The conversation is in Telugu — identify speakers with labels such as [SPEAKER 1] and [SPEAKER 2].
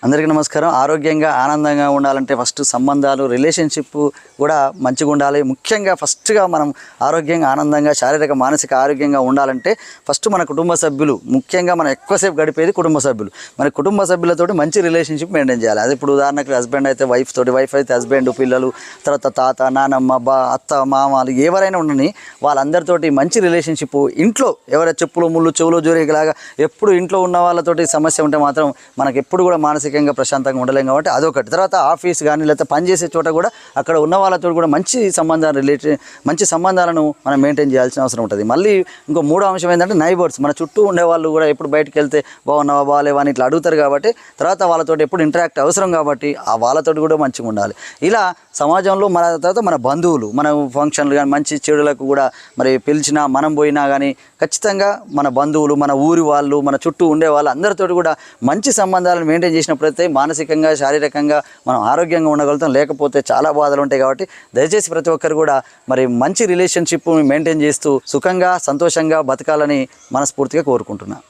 [SPEAKER 1] అందరికీ నమస్కారం. ఆరోగ్యంగా ఆనందంగా ఉండాలంటే ఫస్ట్ సంబంధాలు రిలేషన్షిప్ కూడా మంచిగా ఉండాలి. ముఖ్యంగా ఫస్ట్గా మనం ఆరోగ్యంగా ఆనందంగా శారీరక మానసిక ఆరోగ్యంగా ఉండాలంటే ఫస్ట్ మన కుటుంబ సభ్యులు, ముఖ్యంగా మనం ఎక్కువసేపు గడిపేది కుటుంబ సభ్యులు. మన కుటుంబ సభ్యులతోటి మంచి రిలేషన్షిప్ మెయింటైన్ చేయాలి. అది ఇప్పుడు ఉదాహరణకు హస్బెండ్ అయితే వైఫ్ తోటి, వైఫ్ అయితే హస్బెండ్, పిల్లలు, తర్వాత తాత, నానమ్మ, అత్త, మామలు ఎవరైనా ఉండని వాళ్ళందరితోటి మంచి రిలేషన్షిప్. ఇంట్లో ఎవరైనా చెప్పులు ముళ్ళు చెవులు జోరేలాగా ఎప్పుడు ఇంట్లో ఉన్న వాళ్ళతోటి సమస్య ఉంటే మాత్రం మనకు ఎప్పుడు కూడా మానసికంగా ప్రశాంతంగా ఉండలేం. కాబట్టి అదొకటి. తర్వాత ఆఫీస్ కానీ లేకపోతే పనిచేసే చోట కూడా అక్కడ ఉన్న వాళ్ళతో కూడా మంచి సంబంధాలను మనం మెయింటైన్ చేయాల్సిన అవసరం ఉంటుంది. మళ్ళీ ఇంకో మూడో అంశం ఏంటంటే నైబర్స్, మన చుట్టూ ఉండేవాళ్ళు కూడా ఎప్పుడు బయటకు వెళ్తే బాగున్నావా బాగాలేవా అని ఇట్లా అడుగుతారు. కాబట్టి తర్వాత వాళ్ళతో ఎప్పుడు ఇంటరాక్ట్ అవసరం. కాబట్టి ఆ వాళ్ళతో కూడా మంచిగా ఉండాలి. ఇలా సమాజంలో మన తర్వాత మన బంధువులు, మన ఫంక్షన్లు కానీ మంచి చెడులకు కూడా మరి పిలిచినా మనం పోయినా కానీ ఖచ్చితంగా మన బంధువులు, మన ఊరి వాళ్ళు, మన చుట్టూ ఉండే వాళ్ళు అందరితో కూడా మంచి సంబంధాలను మెయింటైన్ చేసినప్పుడైతే మానసికంగా శారీరకంగా మనం ఆరోగ్యంగా ఉండగలుగుతాం. లేకపోతే చాలా బాధలు ఉంటాయి. కాబట్టి దయచేసి ప్రతి ఒక్కరు కూడా మరి మంచి రిలేషన్షిప్ మెయింటైన్ చేస్తూ సుఖంగా సంతోషంగా బతకాలని మనస్ఫూర్తిగా కోరుకుంటున్నాను.